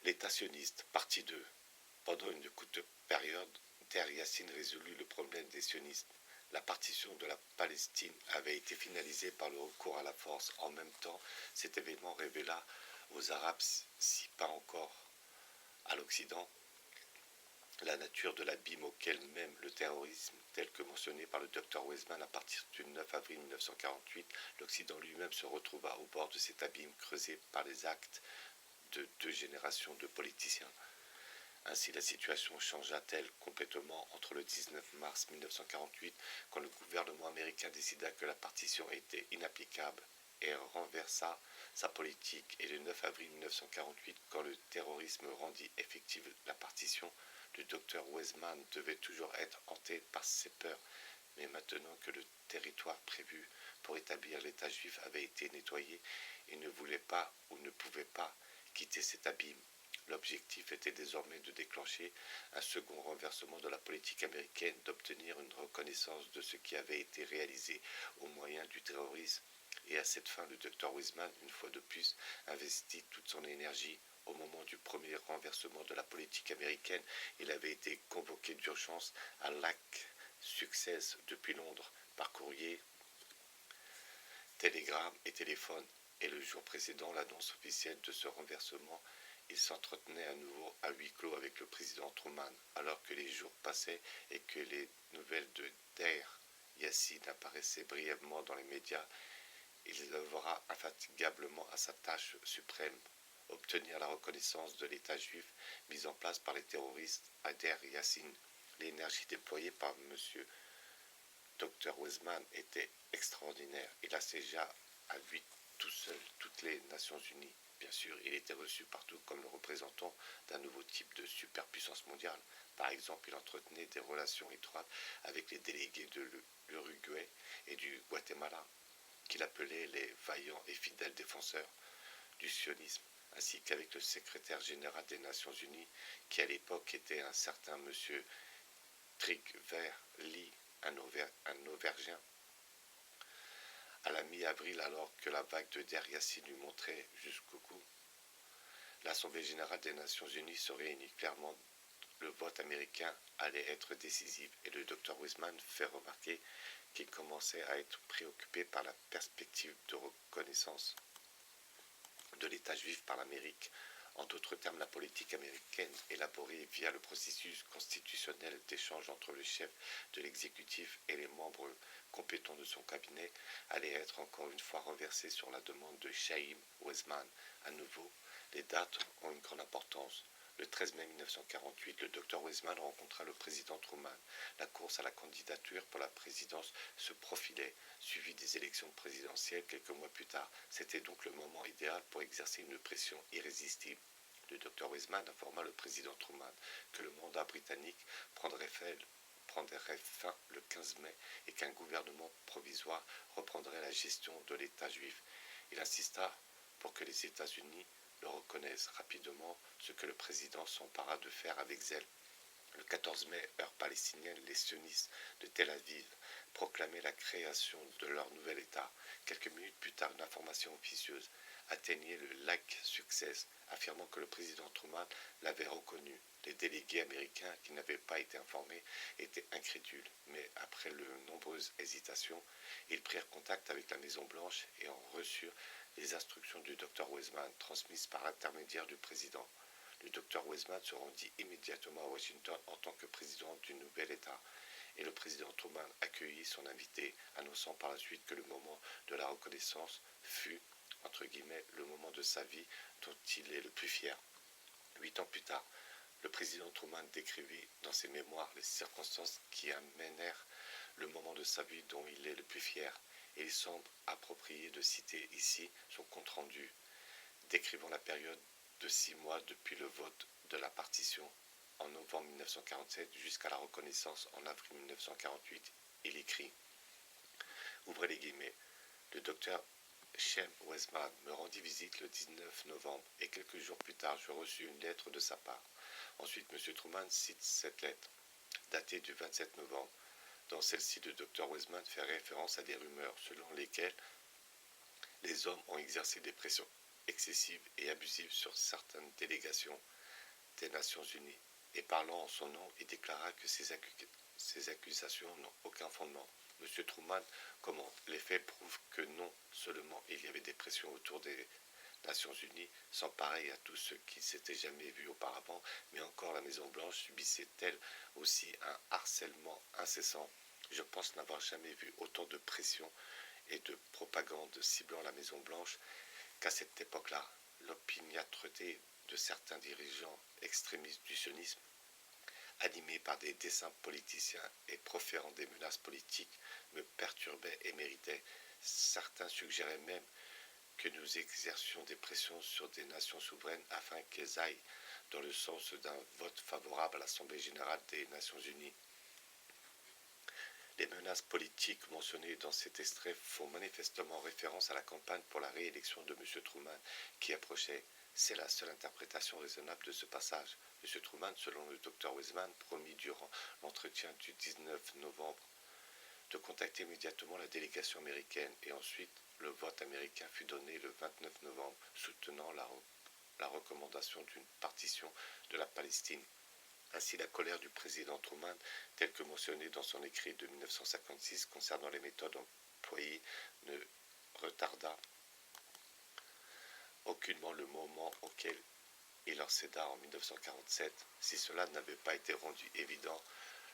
L'État sioniste, partie 2. Pendant une courte période, Der Yassin résolut le problème des sionistes. La partition de la Palestine avait été finalisée par le recours à la force. En même temps, cet événement révéla aux Arabes, si pas encore à l'Occident, la nature de l'abîme auquel même le terrorisme, tel que mentionné par le Dr Weizmann à partir du 9 avril 1948, l'Occident lui-même se retrouva au bord de cet abîme creusé par les actes de 2 générations de politiciens. Ainsi, la situation changea-t-elle complètement entre le 19 mars 1948, quand le gouvernement américain décida que la partition était inapplicable et renversa sa politique, et le 9 avril 1948, quand le terrorisme rendit effective la partition, le docteur Weizmann devait toujours être hanté par ses peurs. Mais maintenant que le territoire prévu pour établir l'État juif avait été nettoyé, il ne voulait pas ou ne pouvait pas quitter cet abîme. L'objectif était désormais de déclencher un second renversement de la politique américaine, d'obtenir une reconnaissance de ce qui avait été réalisé au moyen du terrorisme. Et à cette fin, le Dr Weizmann, une fois de plus, investit toute son énergie. Au moment du premier renversement de la politique américaine, il avait été convoqué d'urgence à Lac Success depuis Londres par courrier, télégramme et téléphone. Et le jour précédant l'annonce officielle de ce renversement, il s'entretenait à nouveau à huis clos avec le président Truman. Alors que les jours passaient et que les nouvelles de Der Yassin apparaissaient brièvement dans les médias, il œuvra infatigablement à sa tâche suprême, obtenir la reconnaissance de l'État juif mis en place par les terroristes à Der Yassin. L'énergie déployée par M. Dr Weizmann était extraordinaire. Il assiégea à lui tout seul toutes les Nations Unies. Bien sûr, il était reçu partout comme le représentant d'un nouveau type de superpuissance mondiale. Par exemple, il entretenait des relations étroites avec les délégués de l'Uruguay et du Guatemala, qu'il appelait les vaillants et fidèles défenseurs du sionisme, ainsi qu'avec le secrétaire général des Nations Unies, qui à l'époque était un certain monsieur Trygve Lie, un Auvergnat. À la mi-avril, alors que la vague de Der Yassin lui montrait jusqu'au cou, l'Assemblée générale des Nations Unies se réunit. Clairement, le vote américain allait être décisif, et le Dr Weizmann fait remarquer qu'il commençait à être préoccupé par la perspective de reconnaissance de l'État juif par l'Amérique. En d'autres termes, la politique américaine, élaborée via le processus constitutionnel d'échange entre le chef de l'exécutif et les membres compétents de son cabinet, allait être encore une fois renversée sur la demande de Chaim Weizmann. À nouveau, les dates ont une grande importance. Le 13 mai 1948, le Dr Weizmann rencontra le président Truman. La course à la candidature pour la présidence se profilait, suivie des élections présidentielles quelques mois plus tard. C'était donc le moment idéal pour exercer une pression irrésistible. Le Dr Weizmann informa le président Truman que le mandat britannique prendrait fin le 15 mai et qu'un gouvernement provisoire reprendrait la gestion de l'État juif. Il insista pour que les États-Unis le reconnaissent rapidement, ce que le président s'empara de faire avec zèle. Le 14 mai, heure palestinienne, les sionistes de Tel Aviv proclamaient la création de leur nouvel État. Quelques minutes plus tard, une information officieuse atteignait le Lac Success, affirmant que le président Truman l'avait reconnu. Les délégués américains, qui n'avaient pas été informés, étaient incrédules, mais après de nombreuses hésitations, ils prirent contact avec la Maison-Blanche et en reçurent les instructions du Dr Weizmann transmises par l'intermédiaire du président. Le Dr Weizmann se rendit immédiatement à Washington en tant que président du nouvel État, et le président Truman accueillit son invité, annonçant par la suite que le moment de la reconnaissance fut, entre guillemets, le moment de sa vie dont il est le plus fier. 8 ans plus tard, le président Truman décrivit dans ses mémoires les circonstances qui amènèrent le moment de sa vie dont il est le plus fier, et il semble approprié de citer ici son compte-rendu, décrivant la période de 6 mois depuis le vote de la partition en novembre 1947 jusqu'à la reconnaissance en avril 1948. Il écrit, ouvrez les guillemets, le docteur Chaim Weizmann me rendit visite le 19 novembre et quelques jours plus tard, je reçus une lettre de sa part. Ensuite, M. Truman cite cette lettre, datée du 27 novembre. Dans celle-ci, le Dr Weizmann fait référence à des rumeurs selon lesquelles les hommes ont exercé des pressions excessives et abusives sur certaines délégations. des Nations Unies. Et parlant en son nom, il déclara que ces accusations n'ont aucun fondement. M. Truman commente: les faits prouvent que non seulement il y avait des pressions autour des Nations Unies, sans pareil à tout ce qui s'était jamais vu auparavant, mais encore la Maison-Blanche subissait-elle aussi un harcèlement incessant. Je pense n'avoir jamais vu autant de pression et de propagande ciblant la Maison-Blanche qu'à cette époque-là. L'opiniâtreté de certains dirigeants extrémistes du sionisme, animés par des desseins politiciens et proférant des menaces politiques, me perturbait et méritait. Certains suggéraient même que nous exercions des pressions sur des nations souveraines afin qu'elles aillent dans le sens d'un vote favorable à l'Assemblée générale des Nations unies. Les menaces politiques mentionnées dans cet extrait font manifestement référence à la campagne pour la réélection de M. Truman qui approchait. C'est la seule interprétation raisonnable de ce passage. M. Truman, selon le Dr Wiseman, promit durant l'entretien du 19 novembre de contacter immédiatement la délégation américaine et ensuite le vote américain fut donné le 29 novembre, soutenant la recommandation d'une partition de la Palestine. Ainsi, la colère du président Truman, telle que mentionnée dans son écrit de 1956 concernant les méthodes employées, ne retarda aucunement le moment auquel il leur céda en 1947. Si cela n'avait pas été rendu évident,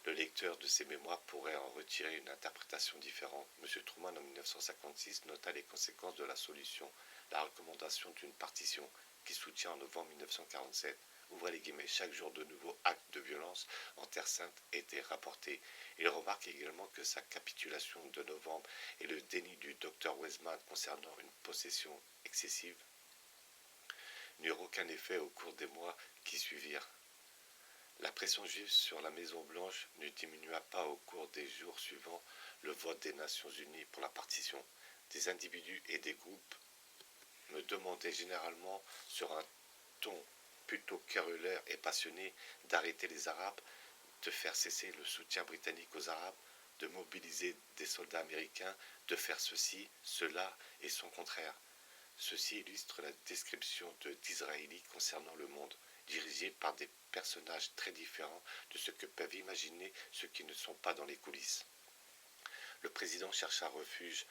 le lecteur de ses mémoires pourrait en retirer une interprétation différente. M. Truman, en 1956, nota les conséquences de la solution, la recommandation d'une partition qui soutient en novembre 1947. Ouvrez les guillemets, chaque jour de nouveaux actes de violence en Terre Sainte étaient rapportés. Il remarque également que sa capitulation de novembre et le déni du Dr Wiseman concernant une possession excessive n'eurent aucun effet au cours des mois qui suivirent. La pression juive sur la Maison-Blanche ne diminua pas au cours des jours suivant le vote des Nations Unies pour la partition. Des individus et des groupes me demandaient généralement sur un ton plutôt querelleur et passionné d'arrêter les Arabes, de faire cesser le soutien britannique aux Arabes, de mobiliser des soldats américains, de faire ceci, cela et son contraire. Ceci illustre la description d'Israéli concernant le monde, dirigé par des personnages très différents de ce que peuvent imaginer ceux qui ne sont pas dans les coulisses. Le président chercha refuge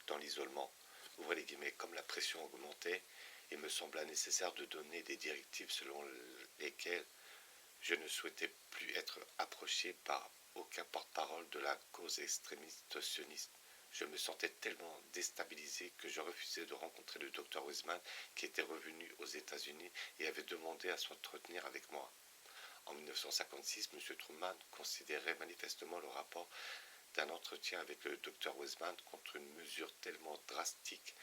dans l'isolement. Ouvrez les guillemets, comme la pression augmentait, il me sembla nécessaire de donner des directives selon lesquelles je ne souhaitais plus être approché par aucun porte-parole de la cause extrémiste sioniste. Je me sentais tellement déstabilisé que je refusais de rencontrer le Dr Wiseman qui était revenu aux États-Unis et avait demandé à s'entretenir avec moi. En 1956, M. Truman considérait manifestement le rapport d'un entretien avec le Dr Wiseman contre une mesure tellement drastique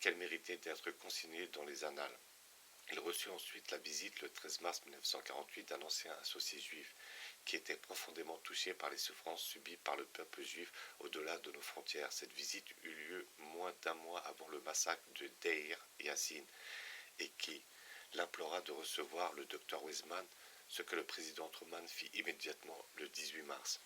qu'elle méritait d'être consignée dans les annales. Il reçut ensuite la visite le 13 mars 1948 d'un ancien associé juif qui était profondément touché par les souffrances subies par le peuple juif au-delà de nos frontières. Cette visite eut lieu moins d'un mois avant le massacre de Deir Yassin et qui l'implora de recevoir le Dr Wiseman, ce que le président Truman fit immédiatement le 18 mars.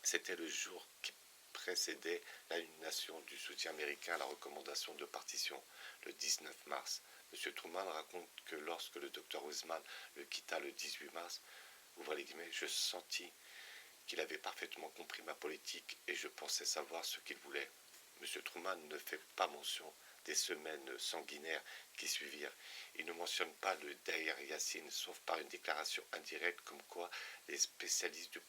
C'était le jour qui précédait l'annulation du soutien américain à la recommandation de partition, le 19 mars. M. Truman raconte que lorsque le Dr Wiseman le quitta le 18 mars, ouvrez les guillemets, je sentis qu'il avait parfaitement compris ma politique et je pensais savoir ce qu'il voulait. M. Truman ne fait pas mention des semaines sanguinaires qui suivirent. Il ne mentionne pas le Deir Yassin, sauf par une déclaration indirecte comme quoi les spécialistes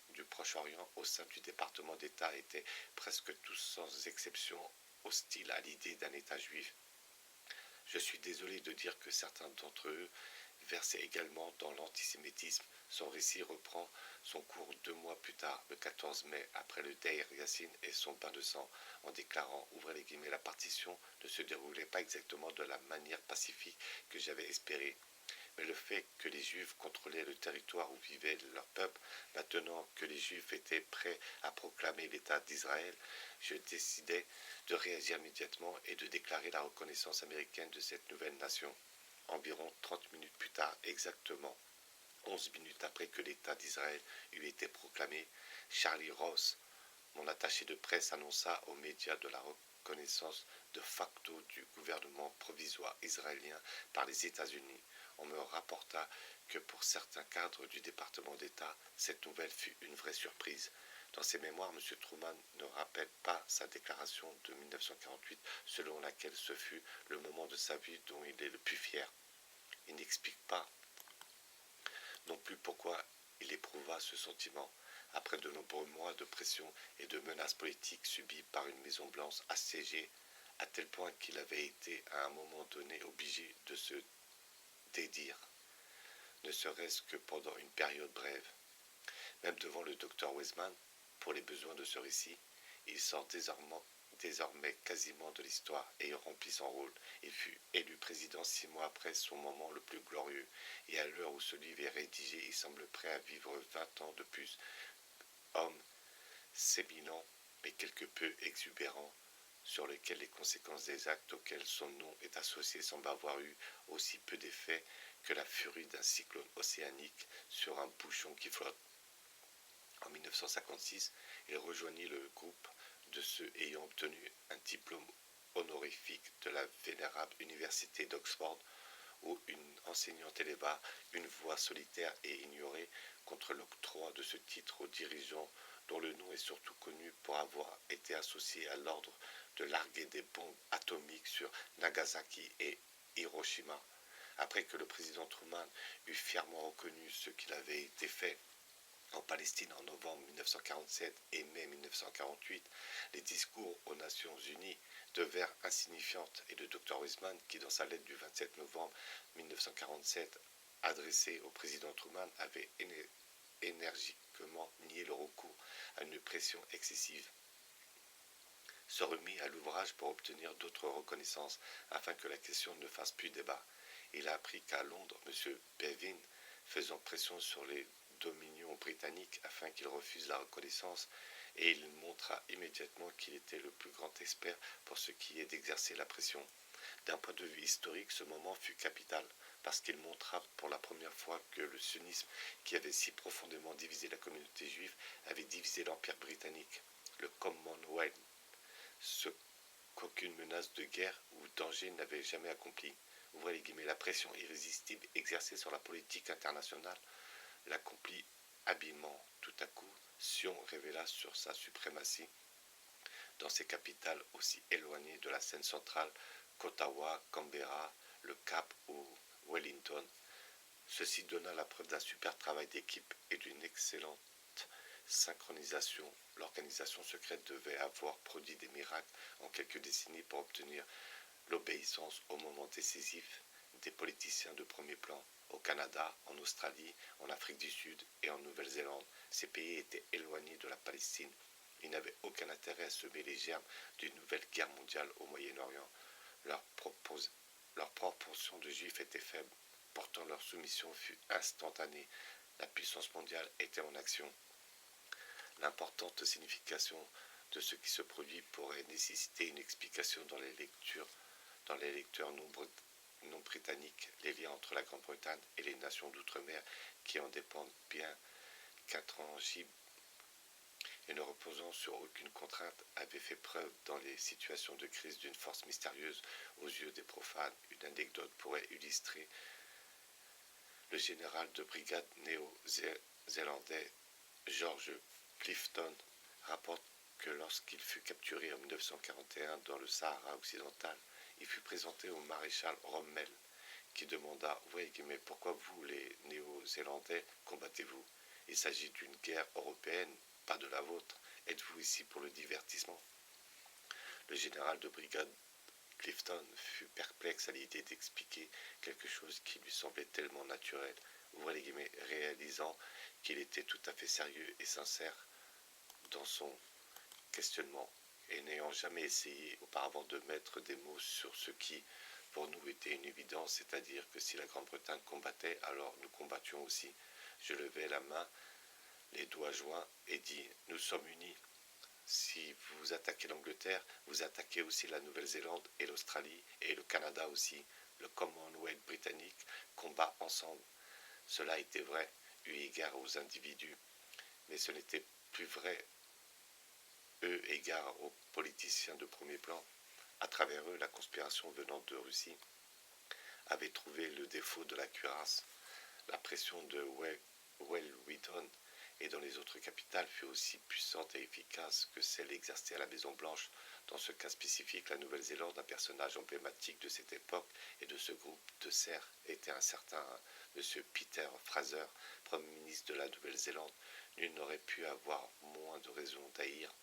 du Proche-Orient au sein du département d'État étaient presque tous sans exception hostiles à l'idée d'un État juif. Je suis désolé de dire que certains d'entre eux versaient également dans l'antisémitisme. Son récit reprend son cours 2 mois plus tard, le 14 mai, après le Deir Yassin et son bain de sang, en déclarant, ouvrez les guillemets, la partition ne se déroulait pas exactement de la manière pacifique que j'avais espéré. Mais le fait que les Juifs contrôlaient le territoire où vivait leur peuple, maintenant que les Juifs étaient prêts à proclamer l'État d'Israël, je décidai de réagir immédiatement et de déclarer la reconnaissance américaine de cette nouvelle nation. Environ 30 minutes plus tard, exactement 11 minutes après que l'État d'Israël eut été proclamé, Charlie Ross, mon attaché de presse, annonça aux médias de la reconnaissance de facto du gouvernement provisoire israélien par les États-Unis. On me rapporta que pour certains cadres du département d'État, cette nouvelle fut une vraie surprise. Dans ses mémoires, M. Truman ne rappelle pas sa déclaration de 1948 selon laquelle ce fut le moment de sa vie dont il est le plus fier. Il n'explique pas non plus pourquoi il éprouva ce sentiment. Après de nombreux mois de pression et de menaces politiques subies par une Maison Blanche assiégée, à tel point qu'il avait été à un moment donné obligé de se dédire, ne serait-ce que pendant une période brève. Même devant le docteur Weisman, pour les besoins de ce récit, il sort désormais quasiment de l'histoire et il remplit son rôle. Il fut élu président 6 mois après son moment le plus glorieux, et à l'heure où ce livre est rédigé, il semble prêt à vivre 20 ans de plus. Homme sémillant, mais quelque peu exubérant, sur lequel les conséquences des actes auxquels son nom est associé semblent avoir eu aussi peu d'effet que la furie d'un cyclone océanique sur un bouchon qui flotte. En 1956, il rejoignit le groupe de ceux ayant obtenu un diplôme honorifique de la vénérable université d'Oxford, où une enseignante éleva une voix solitaire et ignorée contre l'octroi de ce titre aux dirigeants dont le nom est surtout connu pour avoir été associé à l'ordre de larguer des bombes atomiques sur Nagasaki et Hiroshima. Après que le président Truman eut fièrement reconnu ce qu'il avait été fait en Palestine en novembre 1947 et mai 1948, les discours aux Nations Unies devinrent insignifiantes et le Dr Weizmann, qui dans sa lettre du 27 novembre 1947 adressée au président Truman avait énergiquement nié le recours à une pression excessive, se remit à l'ouvrage pour obtenir d'autres reconnaissances afin que la question ne fasse plus débat. Il a appris qu'à Londres, M. Bevin, faisant pression sur les dominions britanniques afin qu'ils refusent la reconnaissance, et il montra immédiatement qu'il était le plus grand expert pour ce qui est d'exercer la pression. D'un point de vue historique, ce moment fut capital, parce qu'il montra pour la première fois que le sionisme, qui avait si profondément divisé la communauté juive, avait divisé l'Empire britannique. Le Commonwealth, ce qu'aucune menace de guerre ou danger n'avait jamais accompli. Ouvrez les guillemets, la pression irrésistible exercée sur la politique internationale l'accomplit habilement. Tout à coup, Sion révéla sur sa suprématie dans ses capitales aussi éloignées de la scène centrale qu'Ottawa, Canberra, le Cap ou Wellington. Ceci donna la preuve d'un super travail d'équipe et d'une excellente synchronisation. L'organisation secrète devait avoir produit des miracles en quelques décennies pour obtenir l'obéissance au moment décisif des politiciens de premier plan. Au Canada, en Australie, en Afrique du Sud et en Nouvelle-Zélande, ces pays étaient éloignés de la Palestine. Ils n'avaient aucun intérêt à semer les germes d'une nouvelle guerre mondiale au Moyen-Orient. Leur proportion de juifs était faible, pourtant leur soumission fut instantanée. La puissance mondiale était en action. L'importante signification de ce qui se produit pourrait nécessiter une explication dans les lecteurs non britanniques. Les liens entre la Grande-Bretagne et les nations d'outre-mer qui en dépendent bien qu'intangibles et ne reposant sur aucune contrainte avaient fait preuve dans les situations de crise d'une force mystérieuse aux yeux des profanes. Une anecdote pourrait illustrer. Le général de brigade néo-zélandais George Clifton rapporte que lorsqu'il fut capturé en 1941 dans le Sahara occidental, il fut présenté au maréchal Rommel, qui demanda « Oui, mais pourquoi vous, les Néo-Zélandais, combattez-vous? Il s'agit d'une guerre européenne, pas de la vôtre. Êtes-vous ici pour le divertissement ?» Le général de brigade Clifton fut perplexe à l'idée d'expliquer quelque chose qui lui semblait tellement naturel, réalisant qu'il était tout à fait sérieux et sincère dans son questionnement, et n'ayant jamais essayé auparavant de mettre des mots sur ce qui, pour nous, était une évidence, c'est-à-dire que si la Grande-Bretagne combattait, alors nous combattions aussi. Je levai la main, les doigts joints, et dis « Nous sommes unis. Si vous attaquez l'Angleterre, vous attaquez aussi la Nouvelle-Zélande et l'Australie et le Canada aussi. Le Commonwealth britannique combat ensemble. » Cela était vrai, eu égard aux individus, mais ce n'était plus vrai eu égard aux politiciens de premier plan. À travers eux, la conspiration venant de Russie avait trouvé le défaut de la cuirasse. La pression de Wellington et dans les autres capitales fut aussi puissante et efficace que celle exercée à la Maison-Blanche. Dans ce cas spécifique, la Nouvelle-Zélande, un personnage emblématique de cette époque et de ce groupe de serfs, était un certain M. Peter Fraser, Premier ministre de la Nouvelle-Zélande. Nul n'aurait pu avoir moins de raisons d'haïr,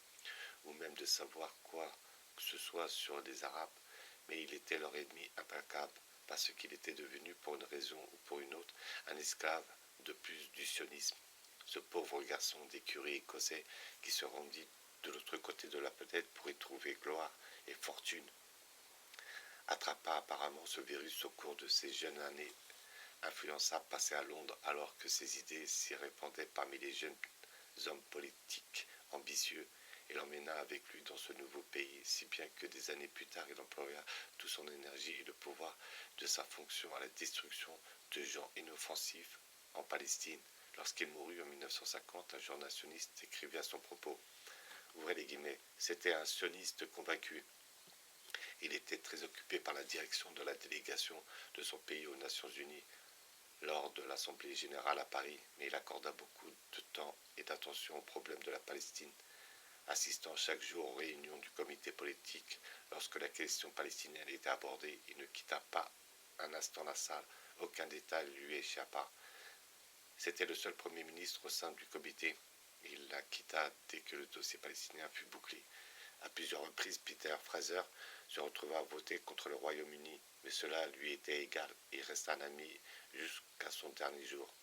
ou même de savoir quoi que ce soit sur les Arabes, mais il était leur ennemi implacable, parce qu'il était devenu, pour une raison ou pour une autre, un esclave de plus du sionisme. Ce pauvre garçon d'écurie écossais qui se rendit de l'autre côté de la planète pour y trouver gloire et fortune, attrapa apparemment ce virus au cours de ses jeunes années, influença passer à Londres alors que ses idées s'y répandaient parmi les jeunes hommes politiques ambitieux, et l'emmena avec lui dans ce nouveau pays, si bien que des années plus tard il employa toute son énergie et le pouvoir de sa fonction à la destruction de gens inoffensifs en Palestine. Lorsqu'il mourut en 1950, un journal sioniste écrivait à son propos, ouvrez les guillemets, c'était un sioniste convaincu. Il était très occupé par la direction de la délégation de son pays aux Nations Unies lors de l'Assemblée générale à Paris, mais il accorda beaucoup de temps et d'attention aux problèmes de la Palestine, assistant chaque jour aux réunions du comité politique. Lorsque la question palestinienne était abordée, il ne quitta pas un instant la salle, aucun détail lui échappa. C'était le seul Premier ministre au sein du comité. Il la quitta dès que le dossier palestinien fut bouclé. À plusieurs reprises, Peter Fraser se retrouva à voter contre le Royaume-Uni, mais cela lui était égal. Il resta un ami jusqu'à son dernier jour.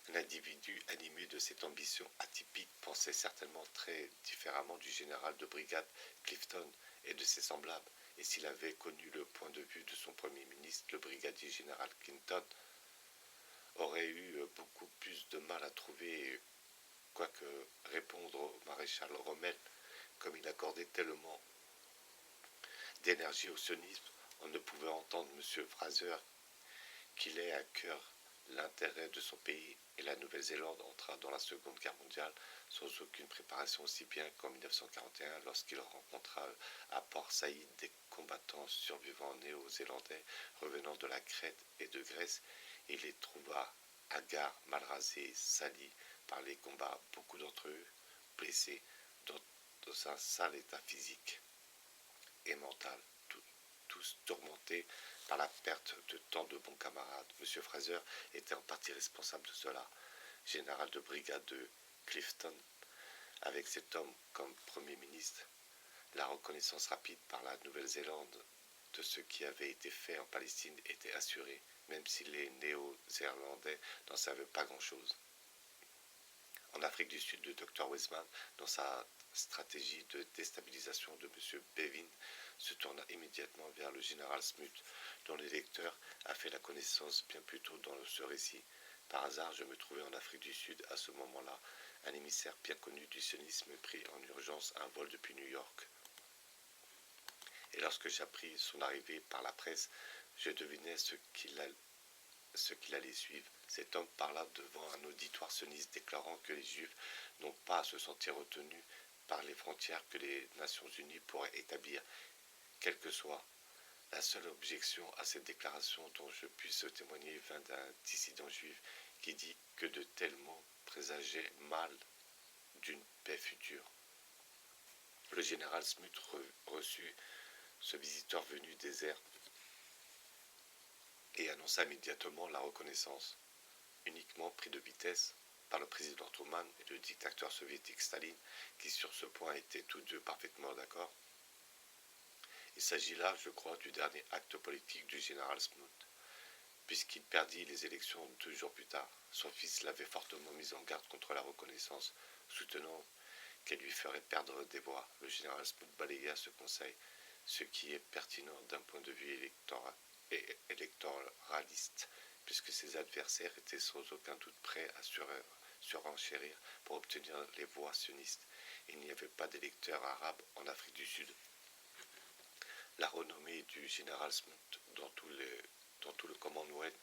L'individu animé de cette ambition atypique pensait certainement très différemment du général de brigade Clifton et de ses semblables, et s'il avait connu le point de vue de son Premier ministre, le brigadier général Clinton aurait eu beaucoup plus de mal à trouver quoi que répondre au maréchal Rommel, comme il accordait tellement d'énergie au sionisme. On ne pouvait entendre M. Fraser qu'il ait à cœur l'intérêt de son pays, et la Nouvelle-Zélande entra dans la Seconde Guerre mondiale sans aucune préparation, aussi bien qu'en 1941 lorsqu'il rencontra à Port Saïd des combattants survivants néo-zélandais revenant de la Crète et de Grèce, et les trouva hagards, mal rasés, salis par les combats, beaucoup d'entre eux blessés dans un sale état physique et mental, tous tourmentés par la perte de tant de bons camarades. M. Fraser était en partie responsable de cela. Général de brigade de Clifton, avec cet homme comme Premier ministre, la reconnaissance rapide par la Nouvelle-Zélande de ce qui avait été fait en Palestine était assurée, même si les Néo-Zélandais n'en savaient pas grand-chose. En Afrique du Sud, le Dr Weizmann, dans sa stratégie de déstabilisation de M. Bevin, se tourna immédiatement vers le général Smuts, dont le lecteur a fait la connaissance bien plus tôt dans ce récit. Par hasard, je me trouvais en Afrique du Sud à ce moment-là. Un émissaire bien connu du sionisme prit en urgence un vol depuis New York. Et lorsque j'appris son arrivée par la presse, je devinais ce qu'il allait suivre. Cet homme parla devant un auditoire sioniste déclarant que les Juifs n'ont pas à se sentir retenus par les frontières que les Nations Unies pourraient établir, quelle que soit. La seule objection à cette déclaration dont je puisse témoigner vint d'un dissident juif qui dit que de tels mots présageaient mal d'une paix future. Le général Smuts reçut ce visiteur venu des airs et annonça immédiatement la reconnaissance. Uniquement pris de vitesse par le président Truman et le dictateur soviétique Staline, qui sur ce point étaient tous deux parfaitement d'accord. Il s'agit là, je crois, du dernier acte politique du général Smuts, puisqu'il perdit les élections 2 jours plus tard. Son fils l'avait fortement mis en garde contre la reconnaissance, soutenant qu'elle lui ferait perdre des voix. Le général Smuts balaya ce conseil, ce qui est pertinent d'un point de vue électoraliste, puisque ses adversaires étaient sans aucun doute prêts à surenchérir pour obtenir les voix sionistes. Il n'y avait pas d'électeurs arabes en Afrique du Sud. La renommée du général Smuts dans tout le Commonwealth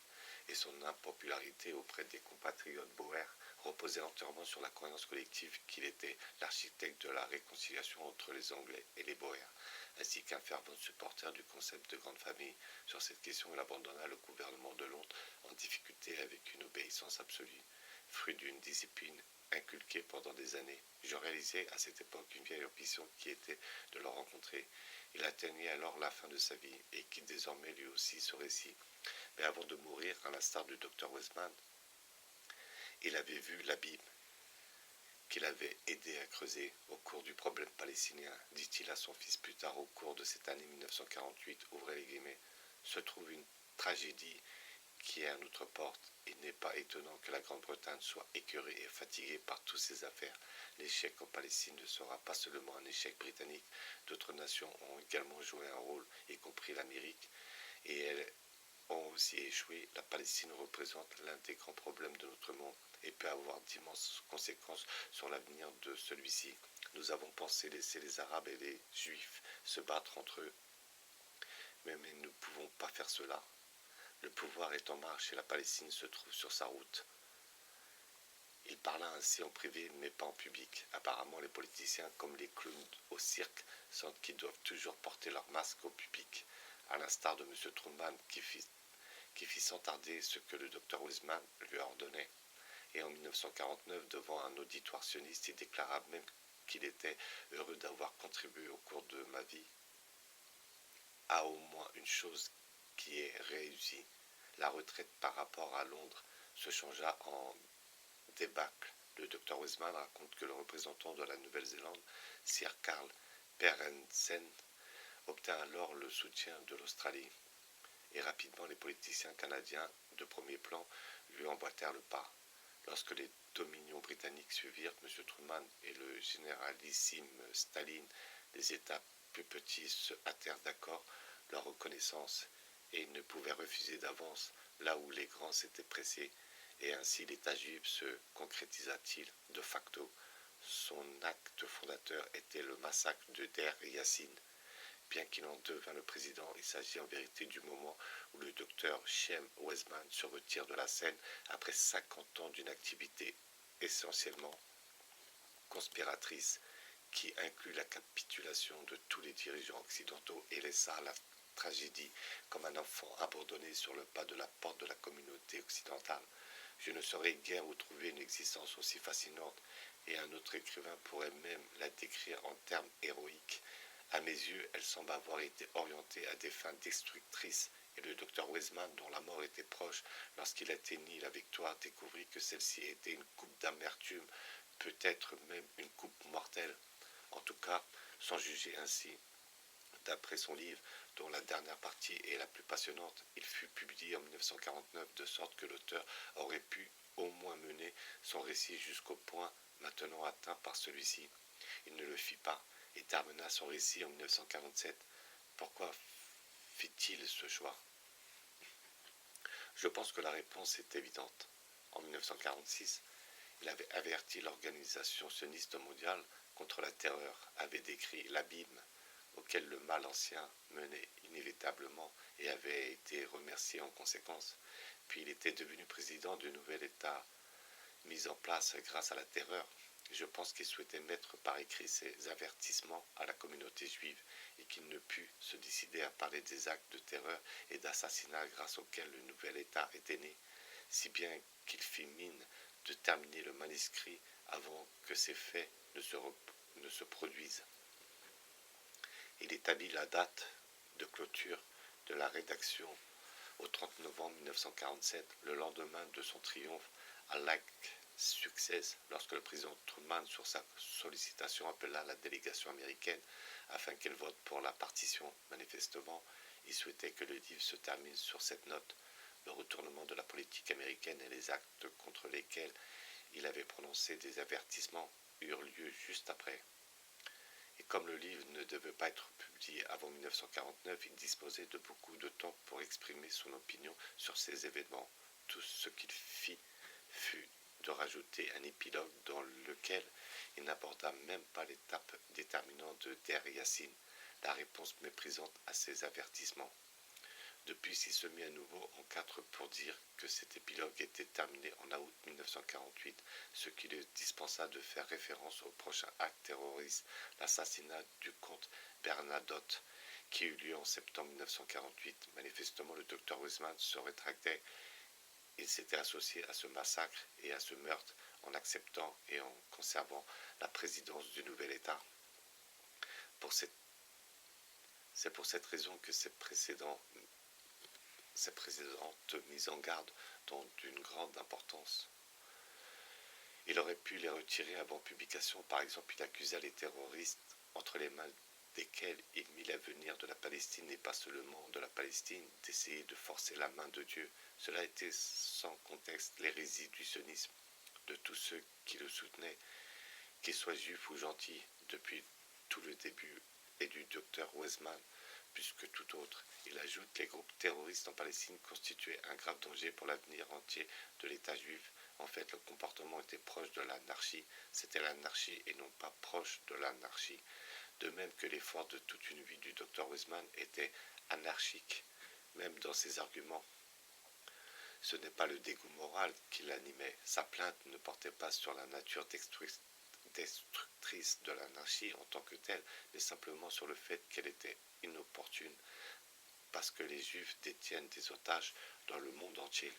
et son impopularité auprès des compatriotes boers reposait entièrement sur la croyance collective qu'il était l'architecte de la réconciliation entre les Anglais et les Boers, ainsi qu'un fervent supporter du concept de grande famille. Sur cette question, il abandonna le gouvernement de Londres en difficulté avec une obéissance absolue, fruit d'une discipline inculquée pendant des années. Je réalisais à cette époque une vieille ambition qui était de le rencontrer. Il atteignait alors la fin de sa vie et quitte désormais lui aussi ce récit. Mais avant de mourir, à l'instar du docteur Westman, il avait vu l'abîme qu'il avait aidé à creuser au cours du problème palestinien, dit-il à son fils plus tard au cours de cette année 1948, ouvrez les guillemets, se trouve une tragédie qui est à notre porte. Il n'est pas étonnant que la Grande-Bretagne soit écœurée et fatiguée par toutes ces affaires. L'échec en Palestine ne sera pas seulement un échec britannique. D'autres nations ont également joué un rôle, y compris l'Amérique, et elles ont aussi échoué. La Palestine représente l'un des grands problèmes de notre monde et peut avoir d'immenses conséquences sur l'avenir de celui-ci. Nous avons pensé laisser les Arabes et les Juifs se battre entre eux, mais nous ne pouvons pas faire cela. Le pouvoir est en marche et la Palestine se trouve sur sa route. Il parla ainsi en privé, mais pas en public. Apparemment, les politiciens, comme les clowns au cirque, sentent qu'ils doivent toujours porter leur masque au public, à l'instar de M. Truman qui fit sans tarder ce que le docteur Weizmann lui ordonnait. Et en 1949, devant un auditoire sioniste, il déclara même qu'il était heureux d'avoir contribué au cours de ma vie à au moins une chose qui est réussie. La retraite par rapport à Londres se changea en débâcle. Le docteur Weizmann raconte que le représentant de la Nouvelle-Zélande, Sir Karl Perensen, obtint alors le soutien de l'Australie. Et rapidement, les politiciens canadiens de premier plan lui emboîtèrent le pas. Lorsque les dominions britanniques suivirent M. Truman et le généralissime Staline, les États plus petits se hâtèrent d'accord leur reconnaissance et ils ne pouvaient refuser d'avance là où les grands s'étaient pressés. Et ainsi l'État juif se concrétisa-t-il de facto. Son acte fondateur était le massacre de Der Yassin. Bien qu'il en devint le président, il s'agit en vérité du moment où le docteur Chaim Weizmann se retire de la scène après 50 ans d'une activité essentiellement conspiratrice qui inclut la capitulation de tous les dirigeants occidentaux et laissa la tragédie comme un enfant abandonné sur le pas de la porte de la communauté occidentale. Je ne saurais guère où trouver une existence aussi fascinante, et un autre écrivain pourrait même la décrire en termes héroïques. À mes yeux, elle semble avoir été orientée à des fins destructrices, et le docteur Weizmann, dont la mort était proche lorsqu'il atteignit la victoire, découvrit que celle-ci était une coupe d'amertume, peut-être même une coupe mortelle. En tout cas, sans juger ainsi. D'après son livre, dont la dernière partie est la plus passionnante, il fut publié en 1949, de sorte que l'auteur aurait pu au moins mener son récit jusqu'au point maintenant atteint par celui-ci. Il ne le fit pas et termina son récit en 1947. Pourquoi fit-il ce choix? Je pense que la réponse est évidente. En 1946, il avait averti l'organisation sioniste mondiale contre la terreur, avait décrit l'abîme auquel le mal ancien menait inévitablement et avait été remercié en conséquence. Puis il était devenu président du nouvel État mis en place grâce à la terreur. Je pense qu'il souhaitait mettre par écrit ses avertissements à la communauté juive et qu'il ne put se décider à parler des actes de terreur et d'assassinat grâce auxquels le nouvel État était né, si bien qu'il fit mine de terminer le manuscrit avant que ces faits ne se produisent. Il établit la date de clôture de la rédaction au 30 novembre 1947, le lendemain de son triomphe à Lake Success, lorsque le président Truman, sur sa sollicitation, appela la délégation américaine afin qu'elle vote pour la partition. Manifestement, il souhaitait que le livre se termine sur cette note. Le retournement de la politique américaine et les actes contre lesquels il avait prononcé des avertissements eurent lieu juste après. Et comme le livre ne devait pas être publié avant 1949, il disposait de beaucoup de temps pour exprimer son opinion sur ces événements. Tout ce qu'il fit fut de rajouter un épilogue dans lequel il n'aborda même pas l'étape déterminante de Der Yassin, la réponse méprisante à ces avertissements. Depuis, il se mit à nouveau en quatre pour pour dire que cet épilogue était terminé en août 1948, ce qui lui dispensa de faire référence au prochain acte terroriste, l'assassinat du comte Bernadotte, qui eut lieu en septembre 1948. Manifestement, le docteur Weizmann se rétractait. Il s'était associé à ce massacre et à ce meurtre en acceptant et en conservant la présidence du nouvel État. C'est pour cette raison que ces précédentes mises en garde sont d'une grande importance. Il aurait pu les retirer avant publication. Par exemple, il accusa les terroristes, entre les mains desquels il mit l'avenir de la Palestine et pas seulement de la Palestine, d'essayer de forcer la main de Dieu. Cela était sans contexte l'hérésie du sionisme, de tous ceux qui le soutenaient, qu'ils soient juifs ou gentils, depuis tout le début, et du docteur Weizmann, plus que tout autre. Il ajoute que les groupes terroristes en Palestine constituaient un grave danger pour l'avenir entier de l'État juif. En fait, le comportement était proche de l'anarchie. C'était l'anarchie et non pas proche de l'anarchie. De même que l'effort de toute une vie du docteur Weizmann était anarchique, même dans ses arguments. Ce n'est pas le dégoût moral qui l'animait. Sa plainte ne portait pas sur la nature destructrice de l'anarchie en tant que telle, mais simplement sur le fait qu'elle était inopportune, parce que les Juifs détiennent des otages dans le monde entier.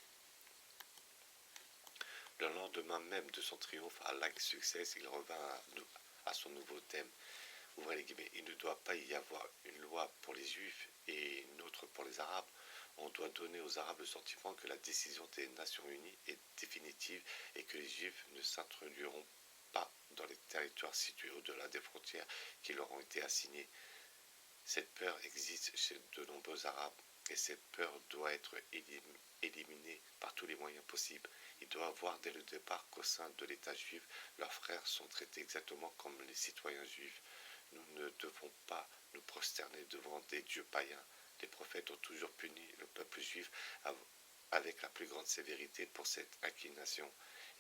Le lendemain même de son triomphe à Like Success, il revint à son nouveau thème. Ouvrez les guillemets, il ne doit pas y avoir une loi pour les Juifs et une autre pour les Arabes. On doit donner aux Arabes le sentiment que la décision des Nations Unies est définitive et que les Juifs ne s'introduiront pas dans les territoires situés au-delà des frontières qui leur ont été assignées. Cette peur existe chez de nombreux Arabes et cette peur doit être éliminée par tous les moyens possibles. Ils doivent voir dès le départ qu'au sein de l'État juif, leurs frères sont traités exactement comme les citoyens juifs. Nous ne devons pas nous prosterner devant des dieux païens. Les prophètes ont toujours puni le peuple juif avec la plus grande sévérité pour cette inclination.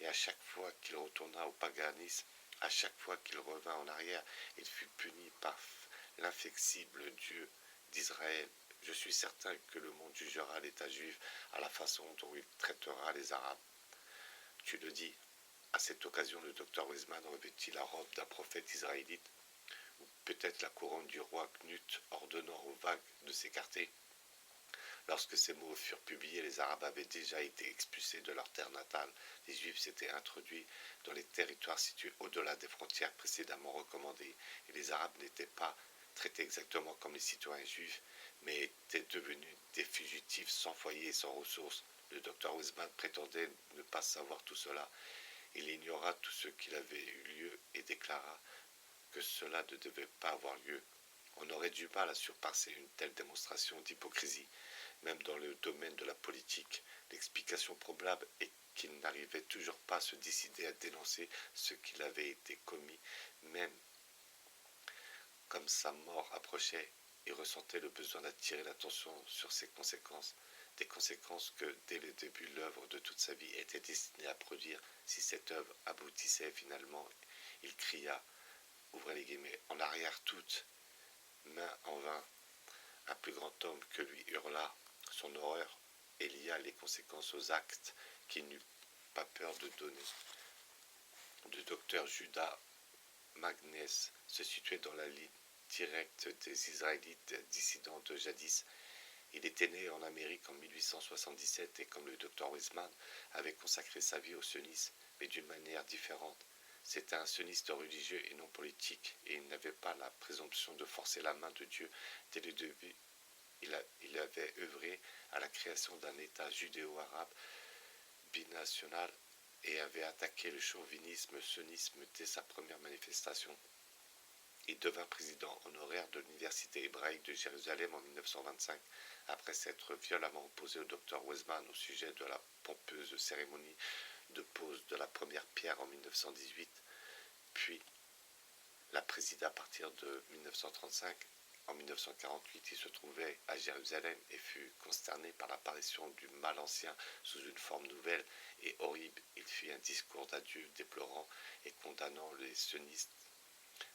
Et à chaque fois qu'il retourna au paganisme, à chaque fois qu'il revint en arrière, il fut puni par l'inflexible Dieu d'Israël. Je suis certain que le monde jugera l'État juif à la façon dont il traitera les Arabes. Tu le dis. À cette occasion, le docteur Weizmann revêtit la robe d'un prophète israélite, ou peut-être la couronne du roi Knut ordonnant aux vagues de s'écarter. Lorsque ces mots furent publiés, les Arabes avaient déjà été expulsés de leur terre natale. Les Juifs s'étaient introduits dans les territoires situés au-delà des frontières précédemment recommandées, et les Arabes n'étaient pas traités exactement comme les citoyens juifs, mais étaient devenus des fugitifs sans foyer et sans ressources. Le docteur Weizmann prétendait ne pas savoir tout cela. Il ignora tout ce qu'il avait eu lieu et déclara que cela ne devait pas avoir lieu. On aurait du mal à surpasser une telle démonstration d'hypocrisie, même dans le domaine de la politique. L'explication probable est qu'il n'arrivait toujours pas à se décider à dénoncer ce qu'il avait été commis, même comme sa mort approchait. Il ressentait le besoin d'attirer l'attention sur ses conséquences, des conséquences que, dès le début, l'œuvre de toute sa vie était destinée à produire. Si cette œuvre aboutissait finalement, il cria, ouvrez les guillemets, en arrière toute, main en vain. Un plus grand homme que lui hurla son horreur et lia les conséquences aux actes qu'il n'eut pas peur de donner. Le docteur Judas Magnès se situait dans la ligne directe des Israélites dissidents de jadis. Il était né en Amérique en 1877 et, comme le docteur Weizmann, avait consacré sa vie au sionisme, mais d'une manière différente. C'était un sioniste religieux et non politique, et il n'avait pas la présomption de forcer la main de Dieu dès le début. Il avait œuvré à la création d'un État judéo-arabe binational et avait attaqué le chauvinisme-sionisme dès sa première manifestation. Il devint président honoraire de l'Université hébraïque de Jérusalem en 1925, après s'être violemment opposé au docteur Weizmann au sujet de la pompeuse cérémonie de pose de la première pierre en 1918, puis la présida à partir de 1935. En 1948, il se trouvait à Jérusalem et fut consterné par l'apparition du mal ancien sous une forme nouvelle et horrible. Il fit un discours d'adieu déplorant et condamnant les sionistes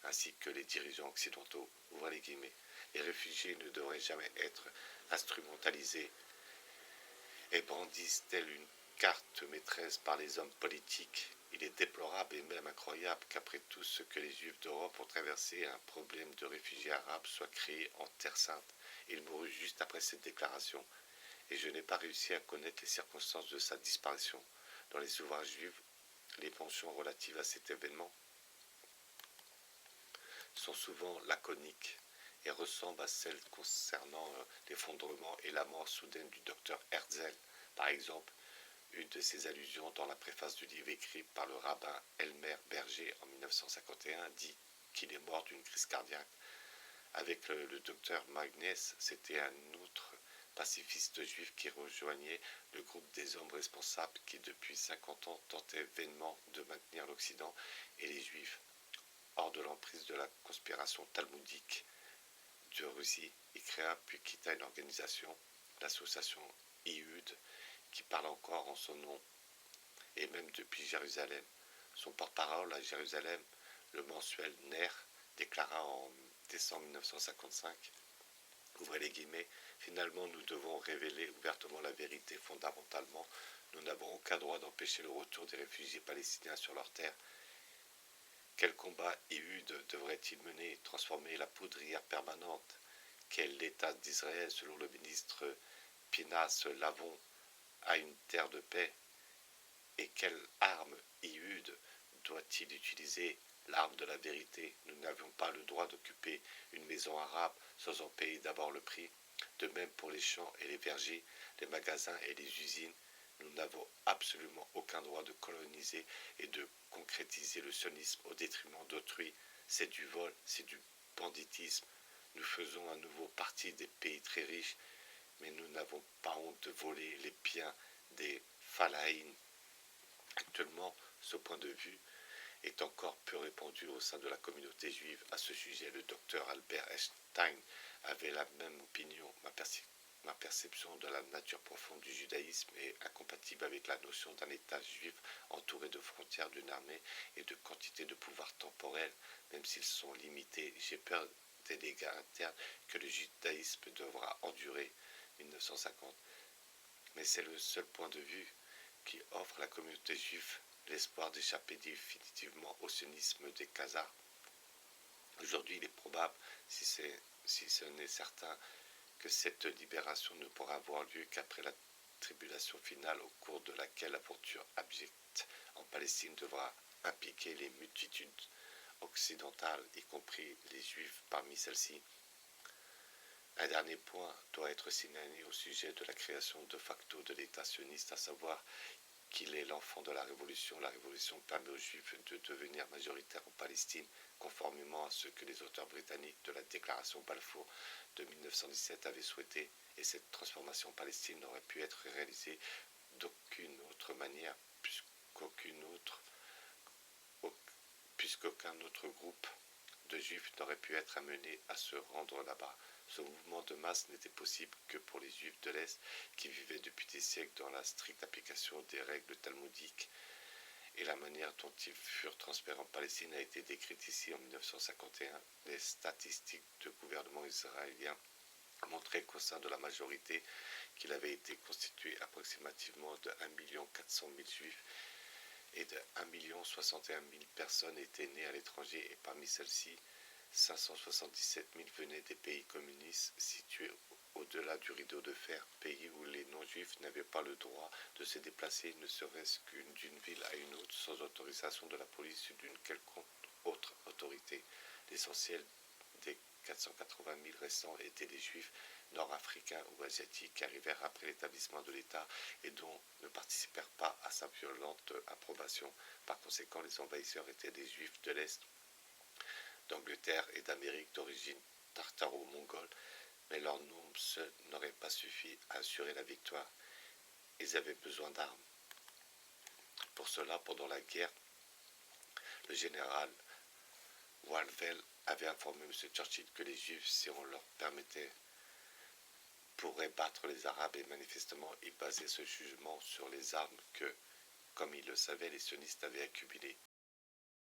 ainsi que les dirigeants occidentaux. Ouvrez les guillemets. Les réfugiés ne devraient jamais être instrumentalisés et brandissent telle une carte maîtresse par les hommes politiques. Il est déplorable et même incroyable qu'après tout ce que les Juifs d'Europe ont traversé, un problème de réfugiés arabes soit créé en Terre Sainte. Il mourut juste après cette déclaration, et je n'ai pas réussi à connaître les circonstances de sa disparition. Dans les ouvrages juifs, les mentions relatives à cet événement sont souvent laconiques et ressemblent à celles concernant l'effondrement et la mort soudaine du docteur Herzl. Par exemple, une de ces allusions dans la préface du livre écrit par le rabbin Elmer Berger en 1951 dit qu'il est mort d'une crise cardiaque. Avec le docteur Magnès, c'était un autre pacifiste juif qui rejoignait le groupe des hommes responsables qui depuis 50 ans tentaient vainement de maintenir l'Occident et les Juifs hors de l'emprise de la conspiration talmudique de Russie. Il créa puis quitta une organisation, l'association Ihud, qui parle encore en son nom, et même depuis Jérusalem. Son porte-parole à Jérusalem, le mensuel Ner, déclara en décembre 1955, ouvrez les guillemets, finalement nous devons révéler ouvertement la vérité fondamentalement. Nous n'avons aucun droit d'empêcher le retour des réfugiés palestiniens sur leur terre. Quel combat Ehud devrait-il mener, transformer la poudrière permanente? Quel l'État d'Israël, selon le ministre Pinas Lavon, à une terre de paix? Et quelle arme Ehud doit-il utiliser? L'arme de la vérité. Nous n'avions pas le droit d'occuper une maison arabe sans en payer d'abord le prix. De même pour les champs et les vergers, les magasins et les usines. Nous n'avons absolument aucun droit de coloniser et de concrétiser le sionisme au détriment d'autrui. C'est du vol, c'est du banditisme. Nous faisons à nouveau partie des pays très riches, mais nous n'avons pas honte de voler les biens des Falaïns. Actuellement, ce point de vue est encore peu répandu au sein de la communauté juive. À ce sujet, le docteur Albert Einstein avait la même opinion. Ma perception de la nature profonde du judaïsme est incompatible avec la notion d'un État juif entouré de frontières, d'une armée et de quantité de pouvoirs temporels, même s'ils sont limités. J'ai peur des dégâts internes que le judaïsme devra endurer. 1950. Mais c'est le seul point de vue qui offre à la communauté juive l'espoir d'échapper définitivement au sionisme des Khazars. Aujourd'hui, il est probable, si ce n'est certain, que cette libération ne pourra avoir lieu qu'après la tribulation finale au cours de laquelle l'aventure abjecte en Palestine devra impliquer les multitudes occidentales, y compris les Juifs parmi celles-ci. Un dernier point doit être signalé au sujet de la création de facto de l'État sioniste, à savoir qu'il est l'enfant de la Révolution. La Révolution permet aux Juifs de devenir majoritaires en Palestine, conformément à ce que les auteurs britanniques de la déclaration Balfour de 1917 avaient souhaité, et cette transformation en Palestine n'aurait pu être réalisée d'aucune autre manière, puisqu'aucun autre groupe de Juifs n'aurait pu être amené à se rendre là-bas. Ce mouvement de masse n'était possible que pour les Juifs de l'Est qui vivaient depuis des siècles dans la stricte application des règles talmudiques, et la manière dont ils furent transférés en Palestine a été décrite ici en 1951. Les statistiques du gouvernement israélien montraient qu'au sein de la majorité, qu'il avait été constitué approximativement de 1 400 000 Juifs et de 1 061 000 personnes étaient nées à l'étranger, et parmi celles-ci, 577 000 venaient des pays communistes situés au-delà du rideau de fer, pays où les non-juifs n'avaient pas le droit de se déplacer, ne serait-ce d'une ville à une autre, sans autorisation de la police ou d'une quelconque autre autorité. L'essentiel des 480 000 restants étaient des juifs nord-africains ou asiatiques qui arrivèrent après l'établissement de l'État et dont ne participèrent pas à sa violente approbation. Par conséquent, les envahisseurs étaient des juifs de l'Est, d'Angleterre et d'Amérique d'origine tartaro-mongole, mais leur nombre seul n'aurait pas suffi à assurer la victoire. Ils avaient besoin d'armes. Pour cela, pendant la guerre, le général Walvel avait informé M. Churchill que les Juifs, si on leur permettait, pourraient battre les Arabes, et manifestement il basait ce jugement sur les armes que, comme il le savait, les sionistes avaient accumulées.